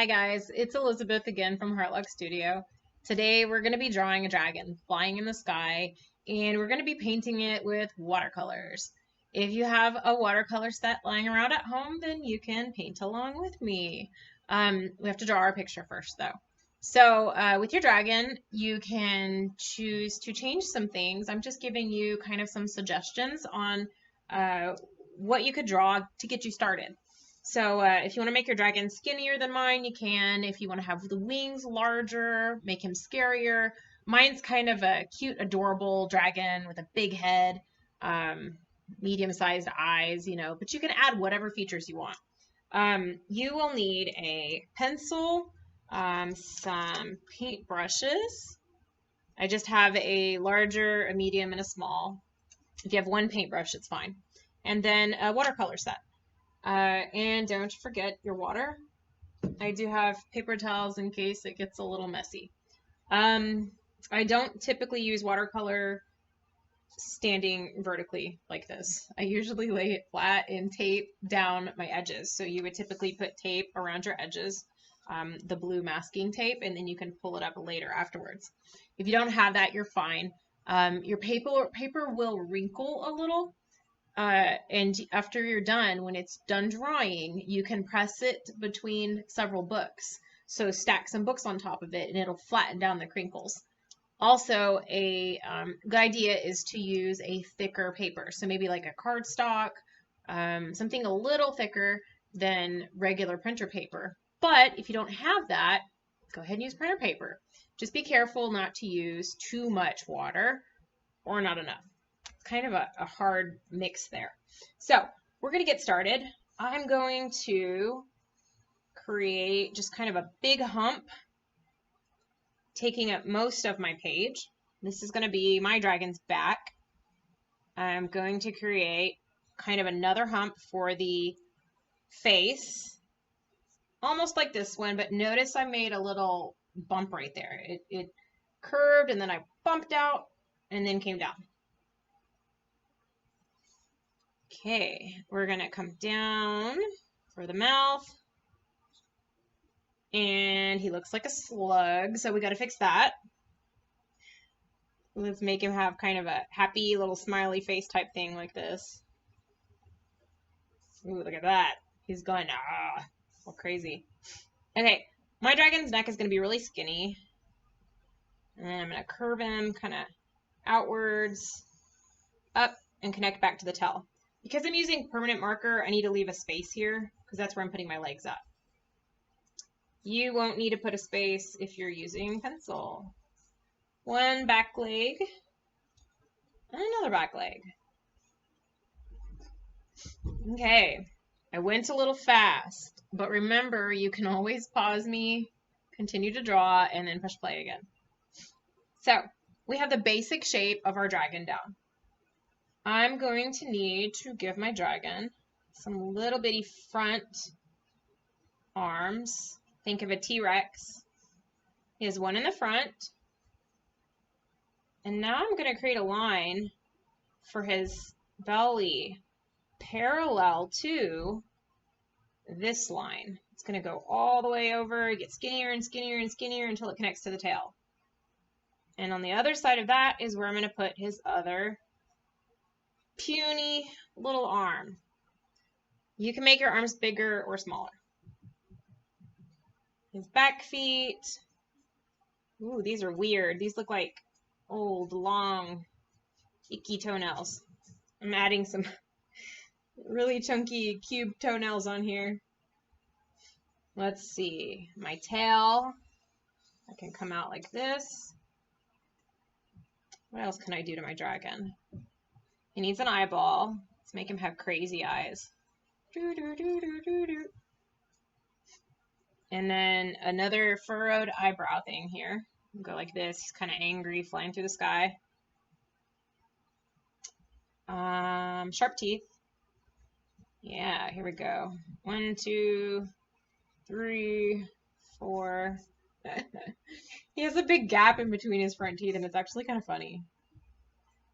Hi guys, it's Elizabeth again from Heartluck Studio. Today we're going to be drawing a dragon flying in the sky, and we're going to be painting it with watercolors. If you have a watercolor set lying around at home, then you can paint along with me. We have to draw our picture first though. So with your dragon, you can choose to change some things. I'm just giving you kind of some suggestions on what you could draw to get you started. So if you want to make your dragon skinnier than mine, you can. If you want to have the wings larger, make him scarier. Mine's kind of a cute, adorable dragon with a big head, medium-sized eyes, but you can add whatever features you want. You will need a pencil, some paint brushes. I just have a larger, a medium, and a small. If you have one paintbrush, it's fine. And then a watercolor set. And don't forget your water. I do have paper towels in case it gets a little messy. I don't typically use watercolor standing vertically like this. I usually lay it flat and tape down my edges. So you would typically put tape around your edges, the blue masking tape, and then you can pull it up later afterwards. If you don't have that, you're fine. Your paper will wrinkle a little. And after you're done, when it's done drying, you can press it between several books. So stack some books on top of it and it'll flatten down the crinkles. Also, a good idea is to use a thicker paper. So maybe like a cardstock, something a little thicker than regular printer paper. But if you don't have that, go ahead and use printer paper. Just be careful not to use too much water or not enough. Kind of a hard mix there. So we're going to get started. I'm going to create just kind of a big hump, taking up most of my page. This is going to be my dragon's back. I'm going to create kind of another hump for the face, almost like this one, but notice I made a little bump right there. It curved and then I bumped out and then came down. Okay, we're gonna come down for the mouth, and he looks like a slug, so we gotta fix that. Let's make him have kind of a happy little smiley face type thing like this. Ooh, look at that. He's going, all crazy. Okay, my dragon's neck is gonna be really skinny, and then I'm gonna curve him kind of outwards, up, and connect back to the tail. Because I'm using permanent marker, I need to leave a space here because that's where I'm putting my legs up. You won't need to put a space if you're using pencil. One back leg and another back leg. Okay, I went a little fast, but remember you can always pause me, continue to draw, and then push play again. So we have the basic shape of our dragon down. I'm going to need to give my dragon some little bitty front arms. Think of a T-Rex. He has one in the front. And now I'm going to create a line for his belly parallel to this line. It's going to go all the way over, get skinnier and skinnier and skinnier until it connects to the tail. And on the other side of that is where I'm going to put his other puny little arm. You can make your arms bigger or smaller. His back feet. Ooh, these are weird. These look like old, long, icky toenails. I'm adding some really chunky cube toenails on here. Let's see. My tail. I can come out like this. What else can I do to my dragon? He needs an eyeball. Let's make him have crazy eyes. And then another furrowed eyebrow thing here. Go like this. He's kind of angry, flying through the sky. Sharp teeth. Yeah, here we go. 1, 2, 3, 4. He has a big gap in between his front teeth, and it's actually kind of funny.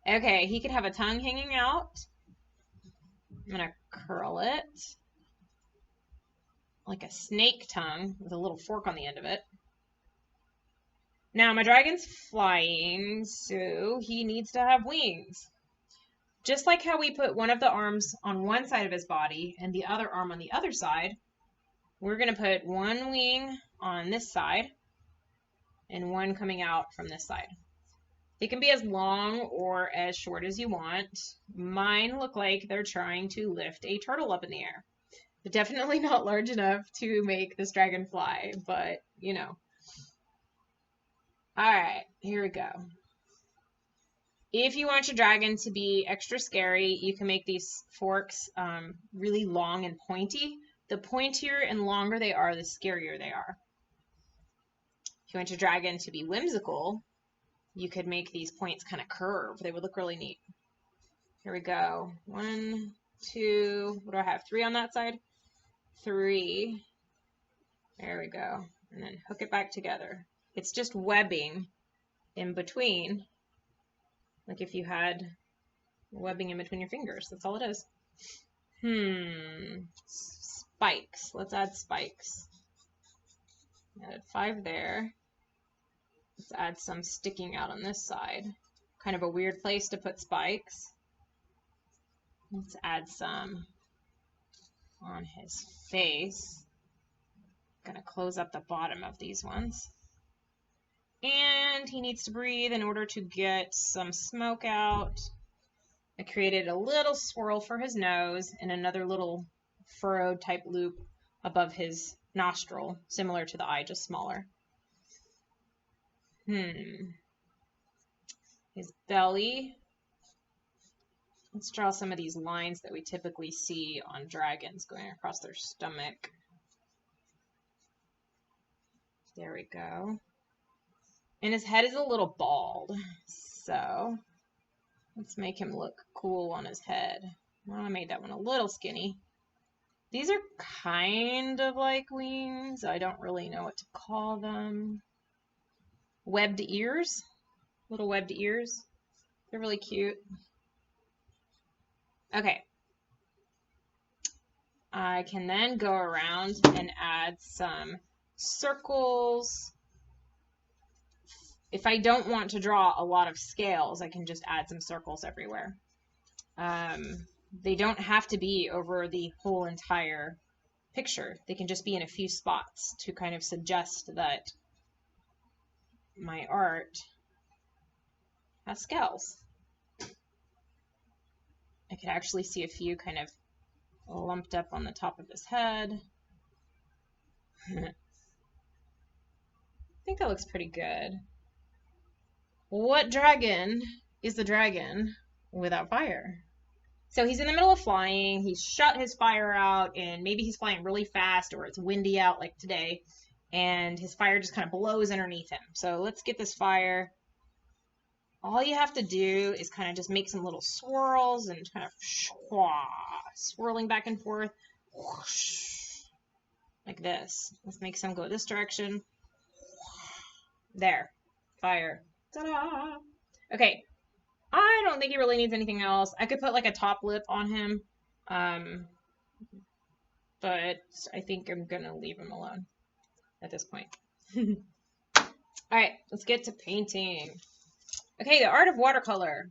Okay, he could have a tongue hanging out. I'm going to curl it like a snake tongue with a little fork on the end of it. Now my dragon's flying, so he needs to have wings. Just like how we put one of the arms on one side of his body and the other arm on the other side, we're going to put one wing on this side and one coming out from this side. It can be as long or as short as you want. Mine look like they're trying to lift a turtle up in the air. But definitely not large enough to make this dragon fly, but you know. Alright, here we go. If you want your dragon to be extra scary, you can make these forks really long and pointy. The pointier and longer they are, the scarier they are. If you want your dragon to be whimsical, you could make these points kind of curve. They would look really neat. Here we go. 1, 2, what do I have? 3 on that side? 3. There we go. And then hook it back together. It's just webbing in between. Like if you had webbing in between your fingers. That's all it is. Spikes. Let's add spikes. Added 5 there. Let's add some sticking out on this side. Kind of a weird place to put spikes. Let's add some on his face. I'm gonna close up the bottom of these ones. And he needs to breathe in order to get some smoke out. I created a little swirl for his nose and another little furrowed type loop above his nostril, similar to the eye, just smaller. His belly. Let's draw some of these lines that we typically see on dragons going across their stomach. There we go. And his head is a little bald, so let's make him look cool on his head. Well, I made that one a little skinny. These are kind of like wings. I don't really know what to call them. Webbed ears. Little webbed ears. They're really cute. Okay. I can then go around and add some circles. If I don't want to draw a lot of scales, I can just add some circles everywhere. They don't have to be over the whole entire picture. They can just be in a few spots to kind of suggest that my art has scales. I could actually see a few kind of lumped up on the top of his head. I think that looks pretty good. What dragon is the dragon without fire? So he's in the middle of flying, he's shut his fire out, and maybe he's flying really fast or it's windy out like today, and his fire just kind of blows underneath him. So let's get this fire. All you have to do is kind of just make some little swirls and kind of swirling back and forth like this. Let's make some go this direction. There, fire. Ta-da! Okay, I don't think he really needs anything else. I could put like a top lip on him, but I think I'm gonna leave him alone at this point. All right, let's get to painting. Okay, the art of watercolor.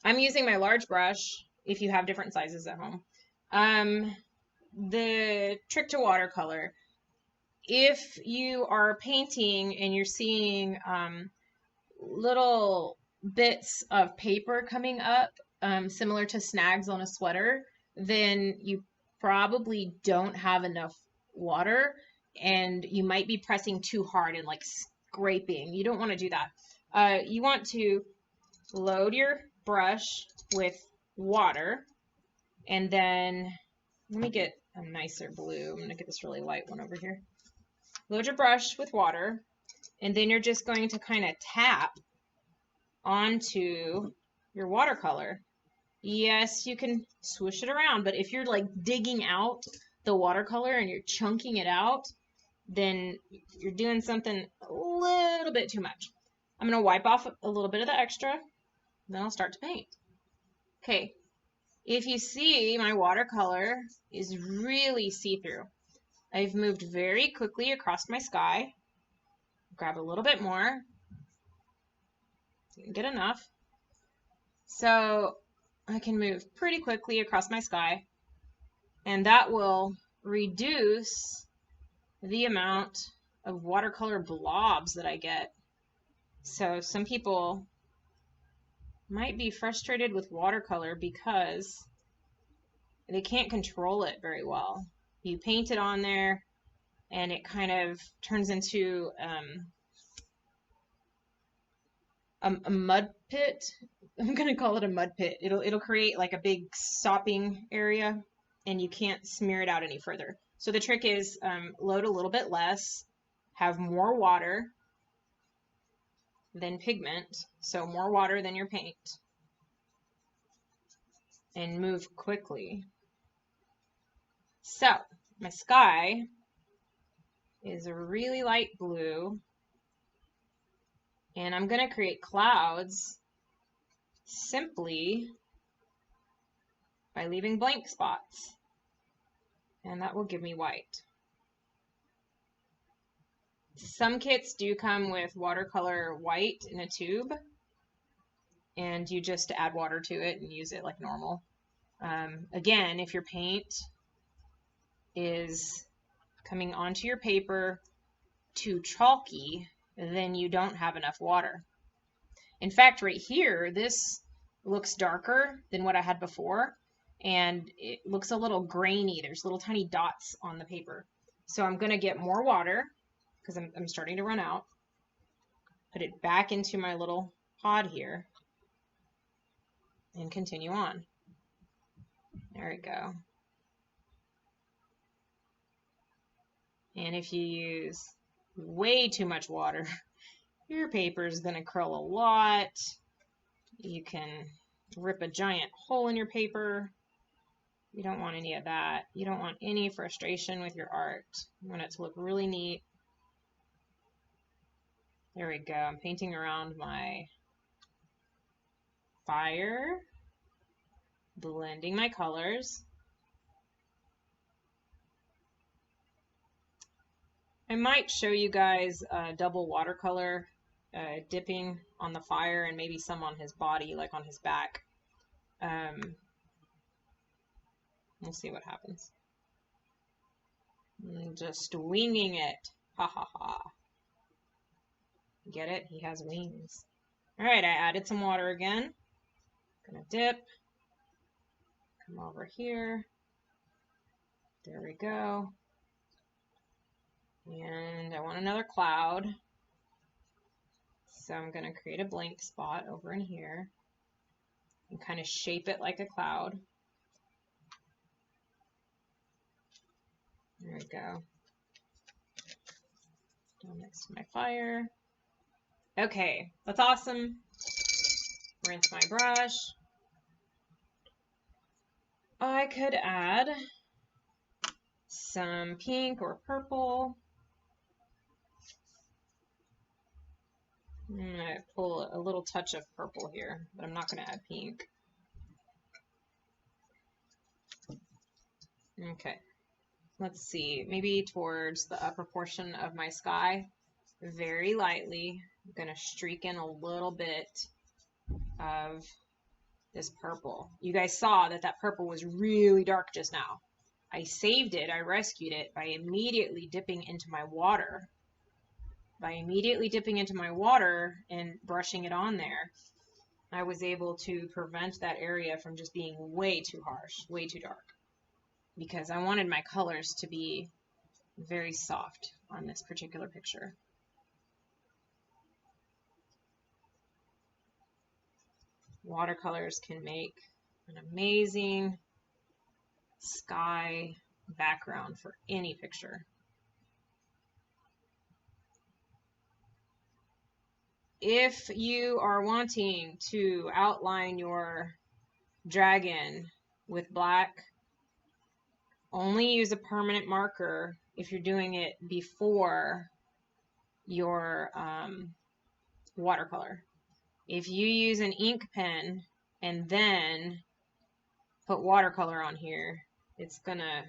I'm using my large brush if you have different sizes at home. The trick to watercolor, if you are painting and you're seeing little bits of paper coming up, similar to snags on a sweater, then you probably don't have enough water and you might be pressing too hard and like scraping. You don't want to do that. You want to load your brush with water, and then let me get a nicer blue. I'm going to get this really light one over here. Load your brush with water, and then you're just going to kind of tap onto your watercolor. Yes, you can swoosh it around, but if you're like digging out the watercolor and you're chunking it out, then you're doing something a little bit too much. I'm going to wipe off a little bit of the extra, then I'll start to paint. Okay, if you see, my watercolor is really see-through. I've moved very quickly across my sky. Grab a little bit more. Didn't get enough. So I can move pretty quickly across my sky, and that will reduce the amount of watercolor blobs that I get. So some people might be frustrated with watercolor because they can't control it very well. You paint it on there and it kind of turns into a mud pit. I'm gonna call it a mud pit. It'll create like a big stopping area and you can't smear it out any further. So the trick is load a little bit less, have more water than pigment, so more water than your paint, and move quickly. So my sky is a really light blue, and I'm going to create clouds simply by leaving blank spots, and that will give me white. Some kits do come with watercolor white in a tube, and you just add water to it and use it like normal. Again, if your paint is coming onto your paper too chalky, then you don't have enough water. In fact, right here, this looks darker than what I had before, and it looks a little grainy. There's little tiny dots on the paper. So I'm going to get more water because I'm starting to run out. Put it back into my little pod here and continue on. There we go. And if you use way too much water, your paper is going to curl a lot. You can rip a giant hole in your paper. You don't want any of that. You don't want any frustration with your art. You want it to look really neat. There we go. I'm painting around my fire, blending my colors. I might show you guys double watercolor dipping on the fire and maybe some on his body, like on his back. We'll see what happens. Just winging it. Ha ha ha. Get it? He has wings. Alright, I added some water again. Gonna dip. Come over here. There we go. And I want another cloud. So I'm gonna create a blank spot over in here and kind of shape it like a cloud. There we go. Down next to my fire. Okay, that's awesome. Rinse my brush. I could add some pink or purple. I'm going to pull a little touch of purple here, but I'm not going to add pink. Okay, let's see, maybe towards the upper portion of my sky, very lightly, I'm going to streak in a little bit of this purple. You guys saw that that purple was really dark just now. I saved it, I rescued it by immediately dipping into my water. By immediately dipping into my water and brushing it on there, I was able to prevent that area from just being way too harsh, way too dark. Because I wanted my colors to be very soft on this particular picture. Watercolors can make an amazing sky background for any picture. If you are wanting to outline your dragon with black, only use a permanent marker if you're doing it before your watercolor. If you use an ink pen and then put watercolor on here, it's gonna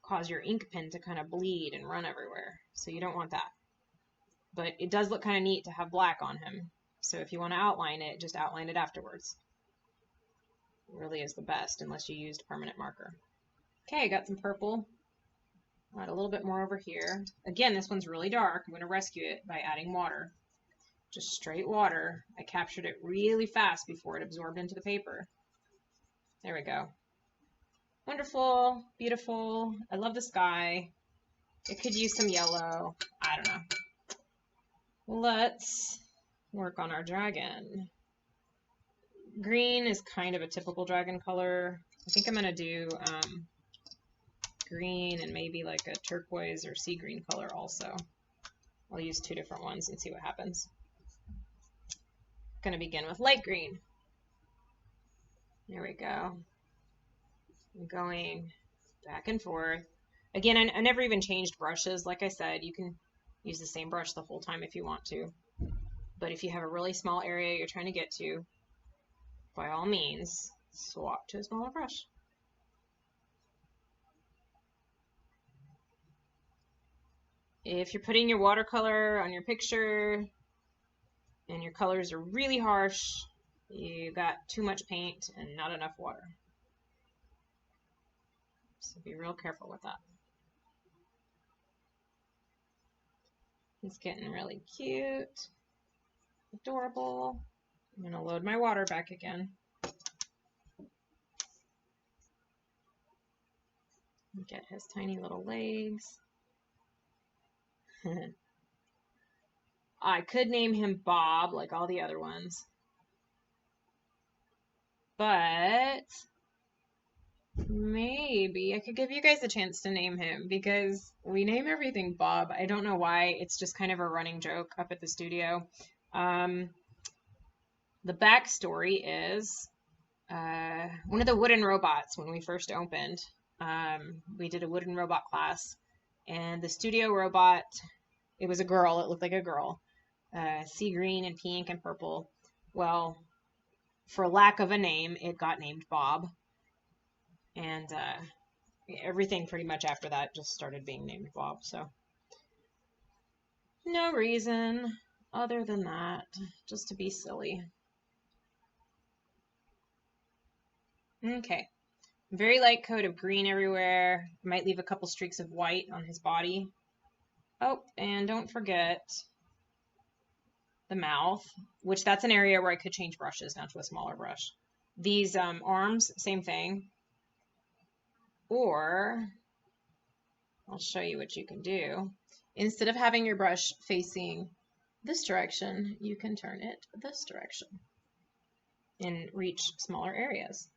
cause your ink pen to kind of bleed and run everywhere. So you don't want that. But it does look kind of neat to have black on him. So if you want to outline it, just outline it afterwards. It really is the best unless you used permanent marker. Okay, I got some purple. Add a little bit more over here. Again, this one's really dark. I'm going to rescue it by adding water. Just straight water. I captured it really fast before it absorbed into the paper. There we go. Wonderful, beautiful. I love the sky. It could use some yellow. I don't know. Let's work on our dragon. Green is kind of a typical dragon color. I think I'm going to do green and maybe like a turquoise or sea green color also. I'll use two different ones and see what happens. I'm going to begin with light green. There we go. I'm going back and forth. Again, I never even changed brushes. Like I said, you can use the same brush the whole time if you want to. But if you have a really small area you're trying to get to, by all means, swap to a smaller brush. If you're putting your watercolor on your picture and your colors are really harsh, you got too much paint and not enough water. So be real careful with that. It's getting really cute, adorable. I'm going to load my water back again. Get his tiny little legs. I could name him Bob like all the other ones, but maybe I could give you guys a chance to name him because we name everything Bob. I don't know why. It's just kind of a running joke up at the studio. The backstory is one of the wooden robots when we first opened. We did a wooden robot class, and the studio robot, it was a girl. It looked like a girl. Sea green and pink and purple. Well, for lack of a name, it got named Bob. And everything pretty much after that just started being named Bob. So no reason other than that, just to be silly. Okay. Very light coat of green everywhere. Might leave a couple streaks of white on his body. Oh, and don't forget the mouth, which that's an area where I could change brushes down to a smaller brush. These arms, same thing. Or I'll show you what you can do. Instead of having your brush facing this direction, you can turn it this direction and reach smaller areas.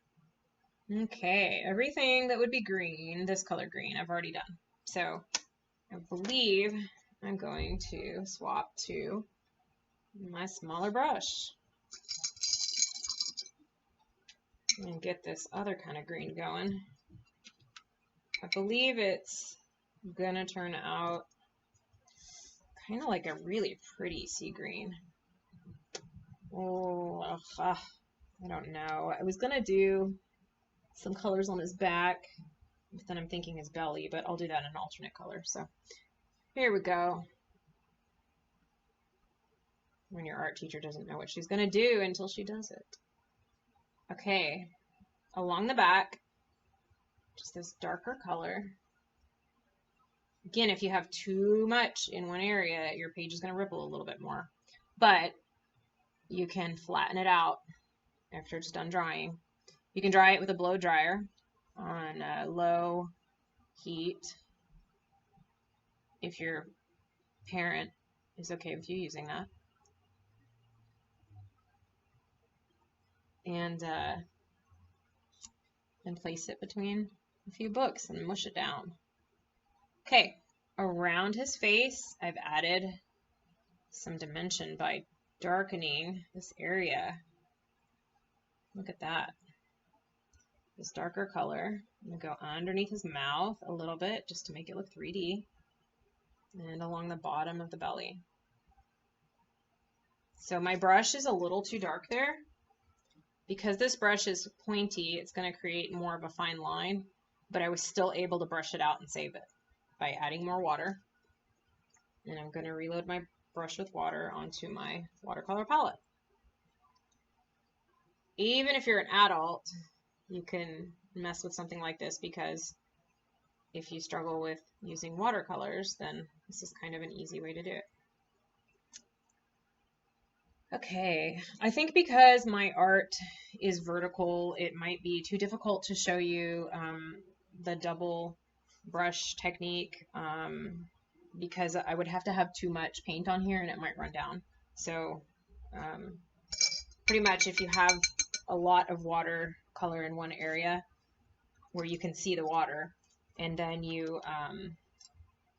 Okay, everything that would be green, this color green, I've already done. So I believe I'm going to swap to my smaller brush and get this other kind of green going. I believe it's gonna turn out kind of like a really pretty sea green. Oh, I don't know. I was gonna do some colors on his back, but then I'm thinking his belly, but I'll do that in an alternate color. So here we go. When your art teacher doesn't know what she's gonna do until she does it. Okay, along the back, just this darker color. Again, if you have too much in one area, your page is going to ripple a little bit more. But you can flatten it out after it's done drying. You can dry it with a blow dryer on low heat if your parent is okay with you using that. And place it between a few books and mush it down. Okay, around his face, I've added some dimension by darkening this area. Look at that. This darker color. I'm going to go underneath his mouth a little bit just to make it look 3D. And along the bottom of the belly. So my brush is a little too dark there. Because this brush is pointy, it's going to create more of a fine line. but I was still able to brush it out and save it by adding more water. And I'm going to reload my brush with water onto my watercolor palette. Even if you're an adult, you can mess with something like this, because if you struggle with using watercolors, then this is kind of an easy way to do it. Okay, I think because my art is vertical, it might be too difficult to show you the double brush technique, because I would have to have too much paint on here and it might run down. So pretty much if you have a lot of watercolor in one area where you can see the water, and then you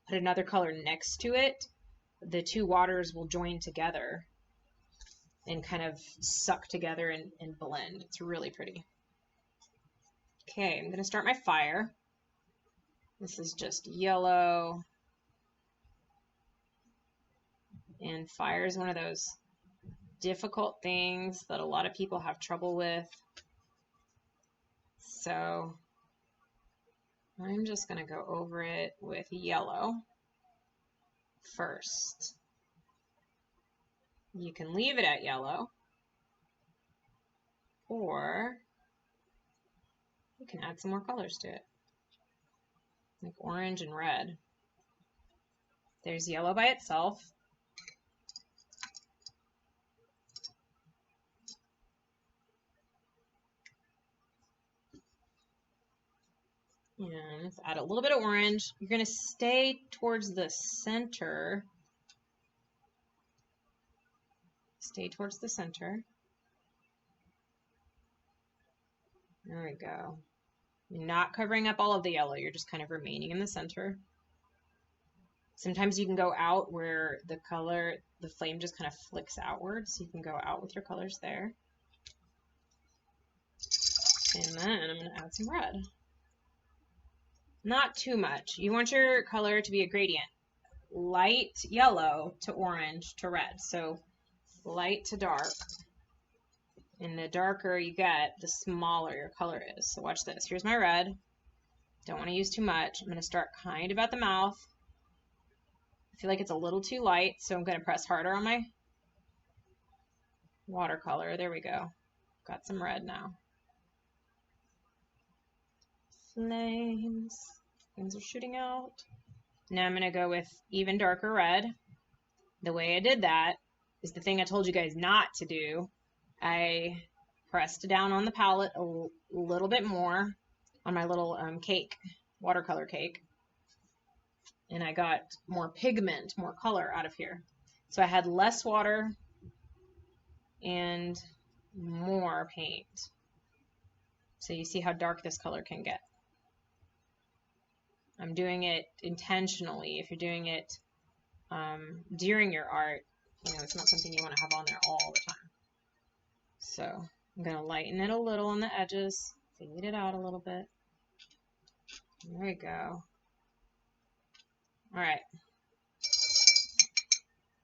put another color next to it, the two waters will join together and kind of suck together and blend. It's really pretty. Okay, I'm going to start my fire. This is just yellow. And fire is one of those difficult things that a lot of people have trouble with. So I'm just going to go over it with yellow first. You can leave it at yellow, or you can add some more colors to it, like orange and red. There's yellow by itself. And let's add a little bit of orange. You're going to stay towards the center. Stay towards the center. There we go. You're not covering up all of the yellow. You're just kind of remaining in the center. Sometimes you can go out where the color, the flame just kind of flicks outward. So you can go out with your colors there. And then I'm going to add some red. Not too much. You want your color to be a gradient. Light yellow to orange to red. So light to dark. And the darker you get, the smaller your color is. So watch this. Here's my red. Don't want to use too much. I'm going to start kind of at the mouth. I feel like it's a little too light, so I'm going to press harder on my watercolor. There we go. Got some red now. Flames. Flames are shooting out. Now I'm going to go with even darker red. The way I did that is the thing I told you guys not to do. I pressed down on the palette a little bit more on my little cake, watercolor cake. And I got more pigment, more color out of here. So I had less water and more paint. So you see how dark this color can get. I'm doing it intentionally. If you're doing it during your art, you know, it's not something you want to have on there all the time. So I'm going to lighten it a little on the edges, fade it out a little bit. There we go. All right.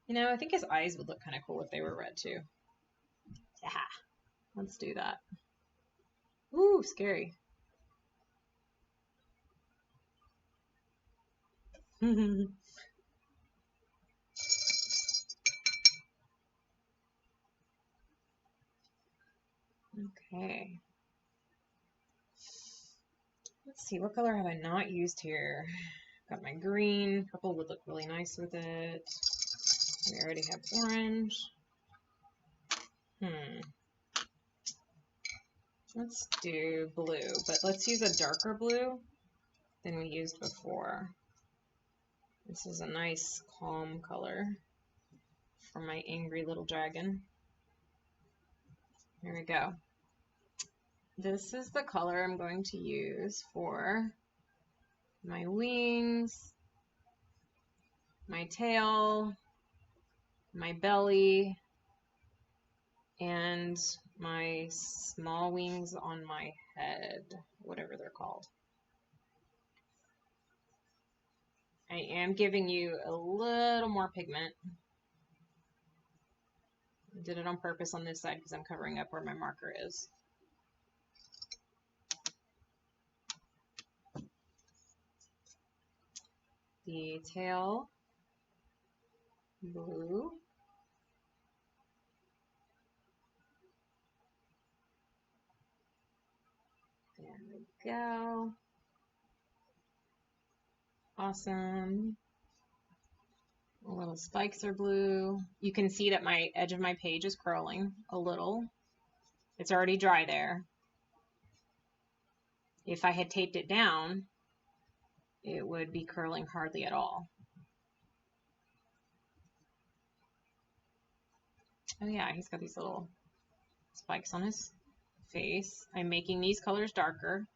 You know, I think his eyes would look kind of cool if they were red too. Yeah, let's do that. Ooh, scary. Okay. Let's see, what color have I not used here? Got my green. Purple would look really nice with it. We already have orange. Let's do blue, but let's use a darker blue than we used before. This is a nice calm color for my angry little dragon. Here we go. This is the color I'm going to use for my wings, my tail, my belly, and my small wings on my head, whatever they're called. I am giving you a little more pigment. I did it on purpose on this side because I'm covering up where my marker is. the tail blue. There we go. Awesome. The little spikes are blue. You can see that my edge of my page is curling a little. It's already dry there. If I had taped it down, it would be curling hardly at all. Oh yeah, he's got these little spikes on his face. I'm making these colors darker.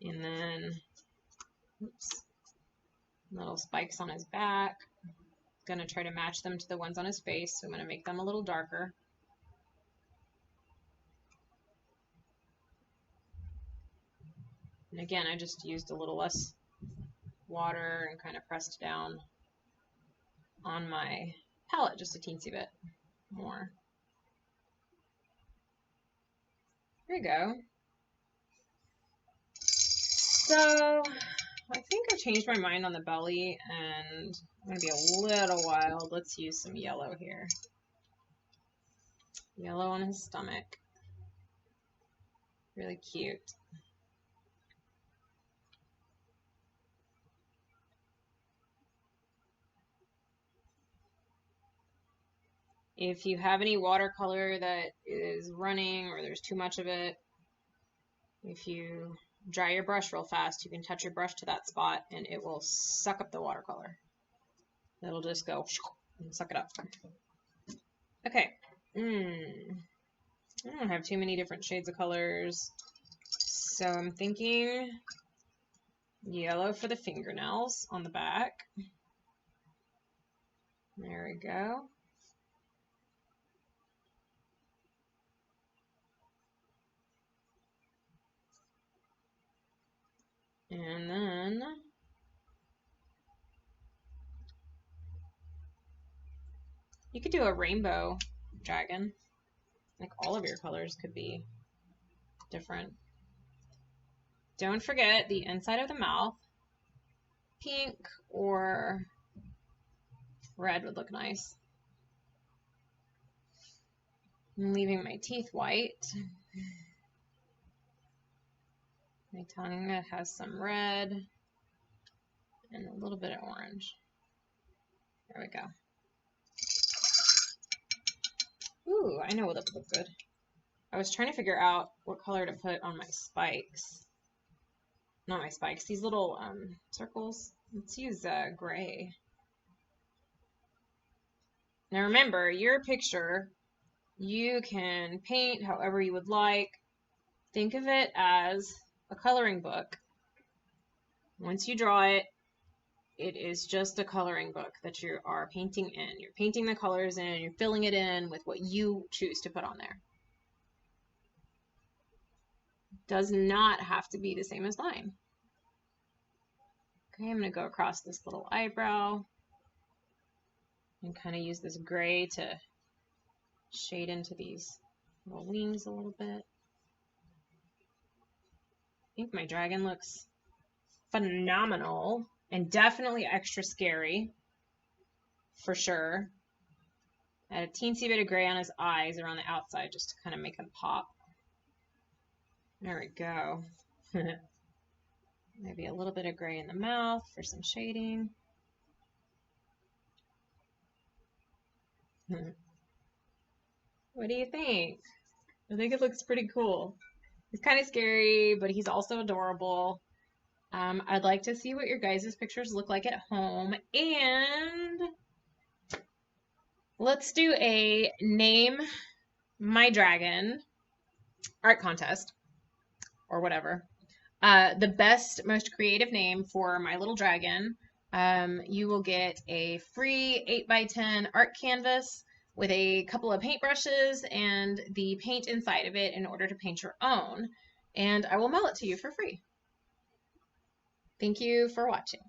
And then, oops, little spikes on his back. Gonna try to match them to the ones on his face, so I'm gonna make them a little darker. And again, I just used a little less water and kind of pressed down on my palette just a teensy bit more. There you go. So I think I changed my mind on the belly, and I'm going to be a little wild. Let's use some yellow here. Yellow on his stomach. Really cute. If you have any watercolor that is running or there's too much of it, if you dry your brush real fast, you can touch your brush to that spot and it will suck up the watercolor. It'll just go and suck it up. Okay. I don't have too many different shades of colors, so I'm thinking yellow for the fingernails on the back. There we go. And then you could do a rainbow dragon. Like all of your colors could be different. Don't forget the inside of the mouth. Pink or red would look nice. I'm leaving my teeth white. My tongue has some red and a little bit of orange. There we go. Ooh, I know what would look good. I was trying to figure out what color to put on my spikes. Not my spikes, these little circles. Let's use gray. Now remember, your picture, you can paint however you would like. Think of it as a coloring book. Once you draw it, it is just a coloring book that you are painting in. You're painting the colors in, you're filling it in with what you choose to put on there. Does not have to be the same as mine. Okay, I'm going to go across this little eyebrow and kind of use this gray to shade into these little wings a little bit. I think my dragon looks phenomenal and definitely extra scary for sure. Add a teensy bit of gray on his eyes around the outside just to kind of make them pop. There we go. Maybe a little bit of gray in the mouth for some shading. What do you think? I think it looks pretty cool. He's kind of scary, but he's also adorable. I'd like to see what your guys' pictures look like at home. And let's do a name my dragon art contest or whatever. The best, most creative name for my little dragon. You will get a free 8x10 art canvas with a couple of paintbrushes and the paint inside of it in order to paint your own. And I will mail it to you for free. Thank you for watching.